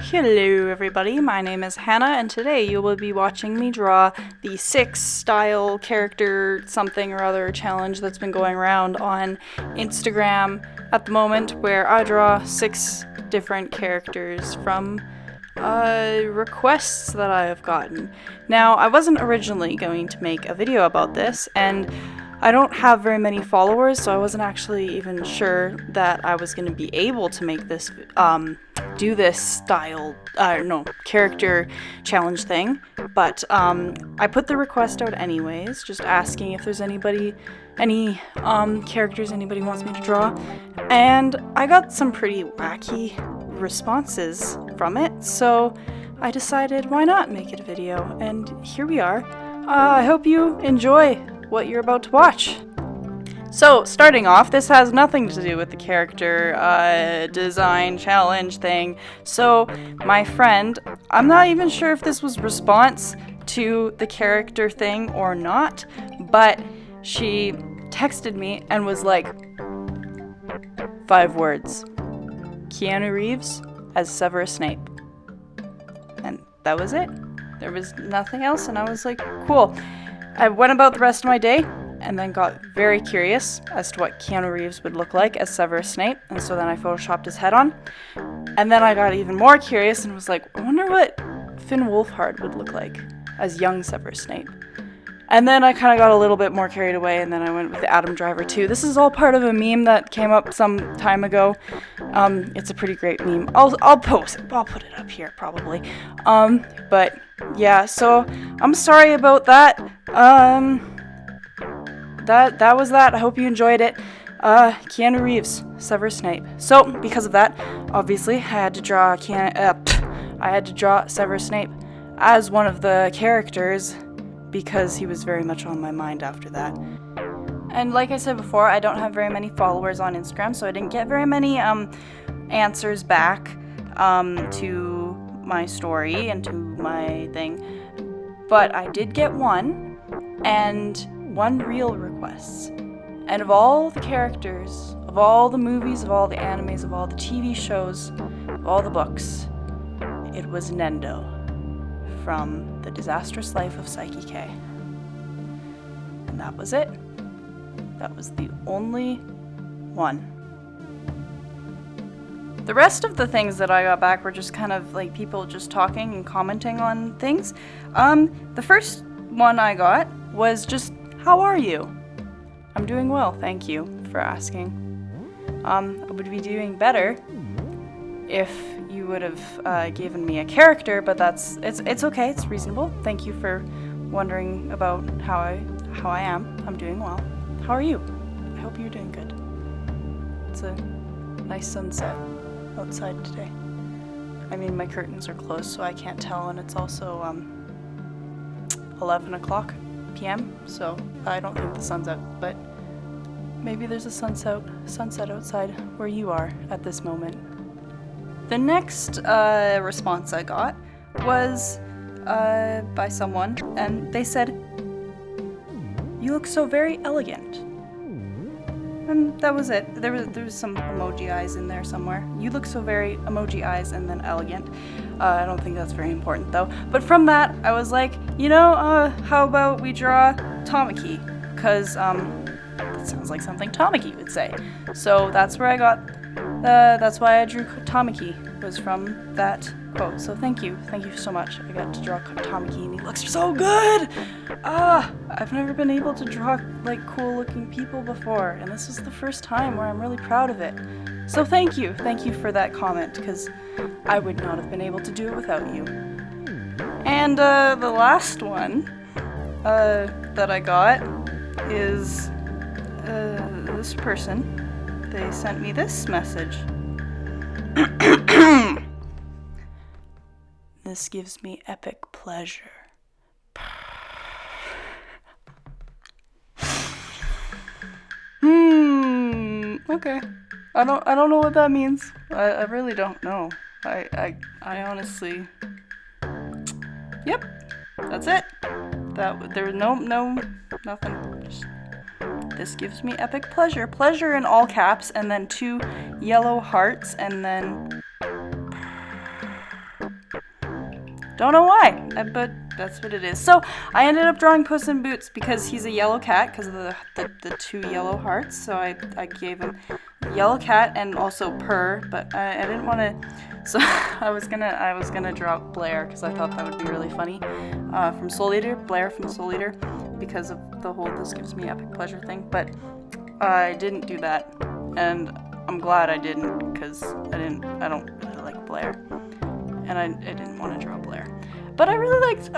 Hello everybody, my name is Hannah and today you will be watching me draw the 6 style character something or other challenge that's been going around on Instagram at the moment, where I draw 6 different characters from requests that I have gotten. Now, I wasn't originally going to make a video about this, and I don't have very many followers, so I wasn't actually even sure that I was going to be able to make this, do this style, character challenge thing, but I put the request out anyways, just asking if there's any characters anybody wants me to draw, and I got some pretty wacky responses from it, so I decided why not make it a video, and here we are. I hope you enjoy what you're about to watch. So, starting off, this has nothing to do with the character design challenge thing. So, my friend, I'm not even sure if this was response to the character thing or not, but she texted me and was like, 5 words. Keanu Reeves as Severus Snape. And that was it. There was nothing else, and I was like, cool. I went about the rest of my day and then got very curious as to what Keanu Reeves would look like as Severus Snape, and so then I photoshopped his head on. And then I got even more curious and was like, I wonder what Finn Wolfhard would look like as young Severus Snape. And then I kind of got a little bit more carried away, and then I went with Adam Driver too. This is all part of a meme that came up some time ago. It's a pretty great meme. I'll post it. I'll put it up here probably. But yeah, so I'm sorry about that. That was that. I hope you enjoyed it. Keanu Reeves, Severus Snape. So because of that, obviously I had to draw Severus Snape as one of the characters, because he was very much on my mind after that. And like I said before, I don't have very many followers on Instagram, so I didn't get very many answers back to my story and to my thing. But I did get one, and one real request. And of all the characters, of all the movies, of all the animes, of all the TV shows, of all the books, it was Nendo from The Disastrous Life of Psyche K. And that was it. That was the only one. The rest of the things that I got back were just kind of like people just talking and commenting on things. The first one I got was just, how are you? I'm doing well, thank you for asking. I would be doing better if you would have given me a character, but it's okay, it's reasonable. Thank you for wondering about how I am. I'm doing well. How are you? I hope you're doing good. It's a nice sunset outside today. I mean, my curtains are closed, so I can't tell, and it's also 11 o'clock p.m., so I don't think the sun's out, but maybe there's a sunset outside where you are at this moment. The next response I got was by someone, and they said, you look so very elegant. And that was it. There was some emoji eyes in there somewhere. You look so very emoji eyes and then elegant. I don't think that's very important though. But from that, I was like, how about we draw Tamaki? Because that sounds like something Tamaki would say. So that's where I got. That's why I drew Tamaki, was from that quote. So thank you so much. I got to draw Tamaki and he looks so good! I've never been able to draw like cool looking people before, and this was the first time where I'm really proud of it. So thank you for that comment, because I would not have been able to do it without you. And the last one that I got is this person. They sent me this message. This gives me epic pleasure. Okay. I don't know what that means. I really don't know. I honestly. Yep. That's it. There was nothing. Just, this gives me epic pleasure. Pleasure in all caps, and then 2 yellow hearts, and then Don't know why, but that's what it is. So I ended up drawing Puss in Boots because he's a yellow cat because of the 2 yellow hearts. So I gave him yellow cat and also purr, but I didn't want to. So I was gonna draw Blair because I thought that would be really funny from Soul Eater, Blair from Soul Eater, because of the whole "this gives me epic pleasure" thing. But I didn't do that, and I'm glad I didn't because I don't really like Blair, and I didn't want to draw Blair. But I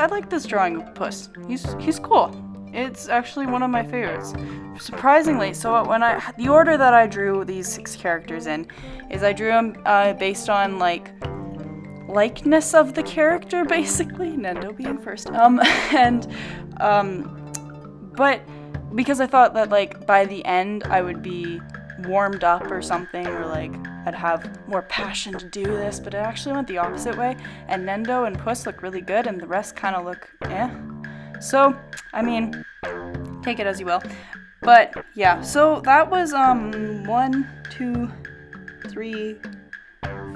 like this drawing of Puss. He's cool. It's actually one of my favorites. Surprisingly, so the order that I drew these 6 characters in is I drew them based on likeness of the character, basically. Nendo being first. But because I thought that by the end I would be warmed up or something, or I'd have more passion to do this, but it actually went the opposite way, and Nendo and Puss look really good and the rest kind of look eh. So I mean, take it as you will. But yeah, so that was 1, 2, 3,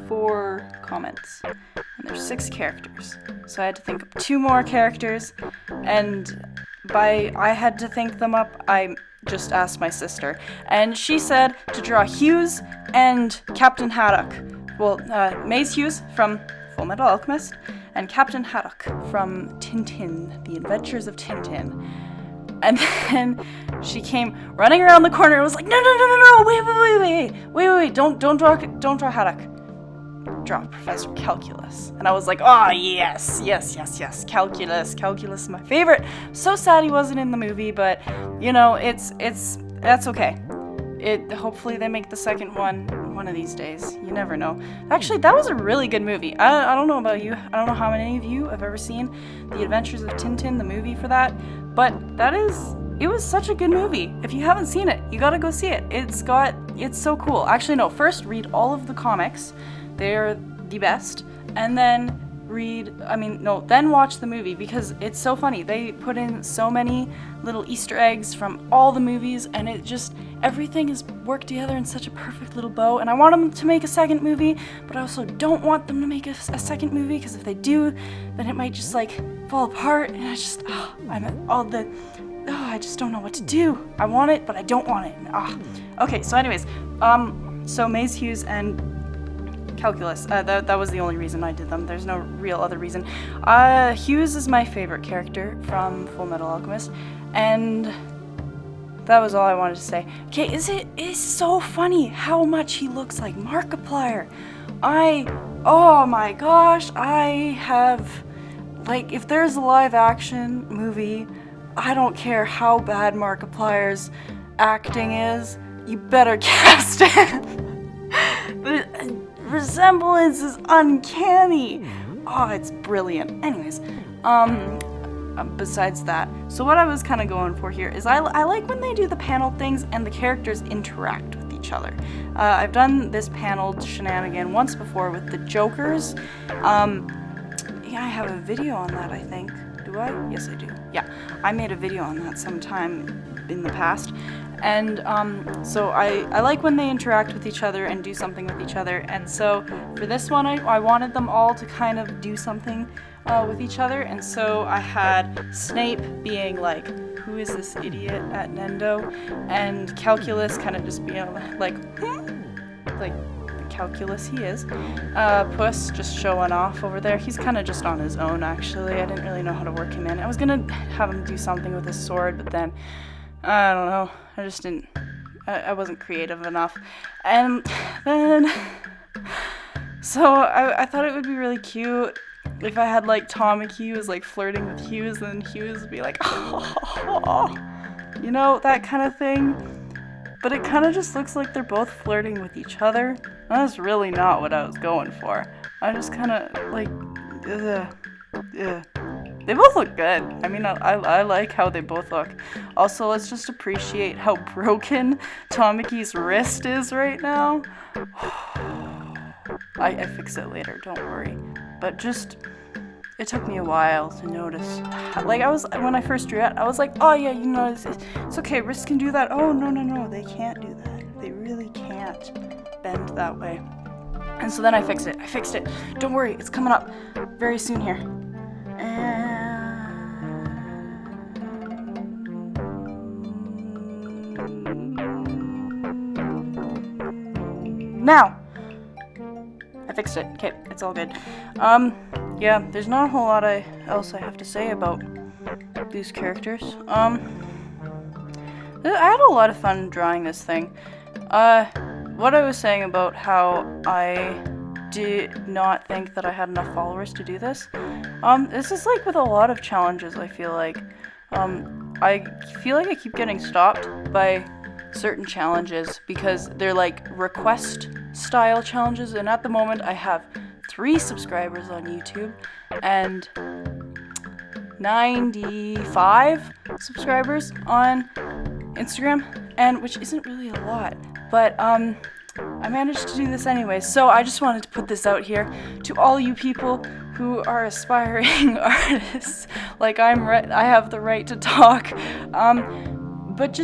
4 comments, and there's 6 characters, so I had to think of 2 more characters, and I had to think them up, I just asked my sister, and she said to draw Hughes and Captain Haddock. Well, Maze Hughes from Full Metal Alchemist, and Captain Haddock from Tintin, The Adventures of Tintin. And then she came running around the corner and was like, no, wait, don't draw Haddock. Draw Professor Calculus. And I was like, oh, yes, Calculus is my favorite. So sad he wasn't in the movie, but, that's okay. Hopefully they make the second one of these days. You never know. Actually, that was a really good movie. I don't know about you. I don't know how many of you have ever seen The Adventures of Tintin, the movie for that, but it was such a good movie. If you haven't seen it, you gotta go see it. It's so cool. Actually, no, first read all of the comics. They're the best. And then then watch the movie because it's so funny. They put in so many little Easter eggs from all the movies, and everything is worked together in such a perfect little bow. And I want them to make a second movie, but I also don't want them to make a second movie because if they do, then it might just fall apart, and I just I just don't know what to do. I want it, but I don't want it. Okay, so anyways, so Maze Hughes and Calculus. That was the only reason I did them. There's no real other reason. Hughes is my favorite character from Full Metal Alchemist, and that was all I wanted to say. Okay, it's so funny how much he looks like Markiplier. Oh my gosh, I have, if there's a live action movie, I don't care how bad Markiplier's acting is, you better cast it. The resemblance is uncanny. Oh, it's brilliant. Anyways, besides that, so what I was kind of going for here is I like when they do the panel things and the characters interact with each other. I've done this paneled shenanigan once before with the Jokers. Yeah, I have a video on that, I think. Do I? Yes, I do. Yeah, I made a video on that sometime in the past. And so I like when they interact with each other and do something with each other. And so for this one, I wanted them all to kind of do something with each other. And so I had Snape being like, who is this idiot at Nendo? And Calculus kind of just being like the Calculus he is. Puss just showing off over there. He's kind of just on his own, actually. I didn't really know how to work him in. I was going to have him do something with his sword, but then I don't know. I just didn't. I wasn't creative enough. And then, so I thought it would be really cute if I had Tamaki was flirting with Hughes, and Hughes would be like, oh, that kind of thing. But it kind of just looks like they're both flirting with each other. That's really not what I was going for. I just kind of They both look good. I mean, I like how they both look. Also, let's just appreciate how broken Tamaki's wrist is right now. I fix it later, don't worry. But it took me a while to notice. When I first drew it, I was like, oh yeah, it's okay, wrists can do that. Oh, no, they can't do that. They really can't bend that way. And so then I fixed it. Don't worry, it's coming up very soon here. Now! I fixed it. Okay, it's all good. Yeah, there's not a whole lot else I have to say about these characters. I had a lot of fun drawing this thing. What I was saying about how I did not think that I had enough followers to do this. This is like with a lot of challenges, I feel like. I feel like I keep getting stopped by certain challenges because they're like request style challenges, and at the moment I have 3 subscribers on YouTube and 95 subscribers on Instagram, and which isn't really a lot, but I managed to do this anyway. So I just wanted to put this out here to all you people who are aspiring artists. Like I have the right to talk, but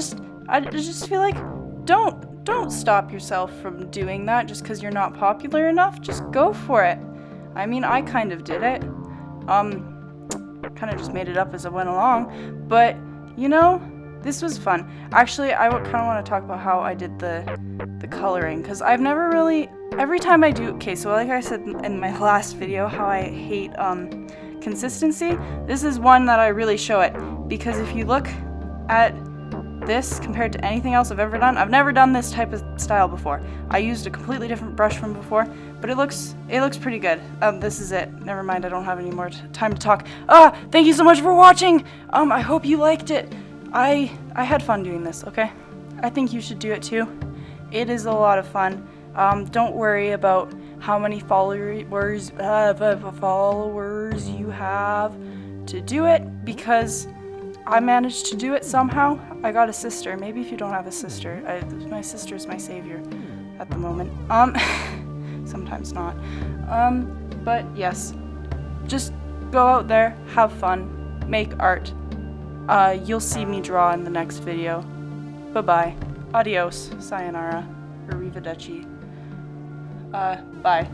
I just feel like don't stop yourself from doing that just because you're not popular enough. Just go for it. I mean, I kind of did it. Kind of just made it up as I went along, but you know, this was fun. Actually, I kind of want to talk about how I did the coloring, because I've never really, every time I do, okay, so like I said in my last video, how I hate consistency, this is one that I really show it, because if you look at this compared to anything else I've ever done, I've never done this type of style before. I used a completely different brush from before, but it looks pretty good. This is it. Never mind, I don't have any more time to talk. Thank you so much for watching! I hope you liked it. I had fun doing this, okay? I think you should do it too. It is a lot of fun. Don't worry about how many followers you have to do it, because I managed to do it somehow. I got a sister. Maybe if you don't have a sister, my sister's my savior at the moment. Sometimes not. But yes, just go out there, have fun, make art. You'll see me draw in the next video. Bye-bye. Adios. Sayonara. Arrivederci. Bye.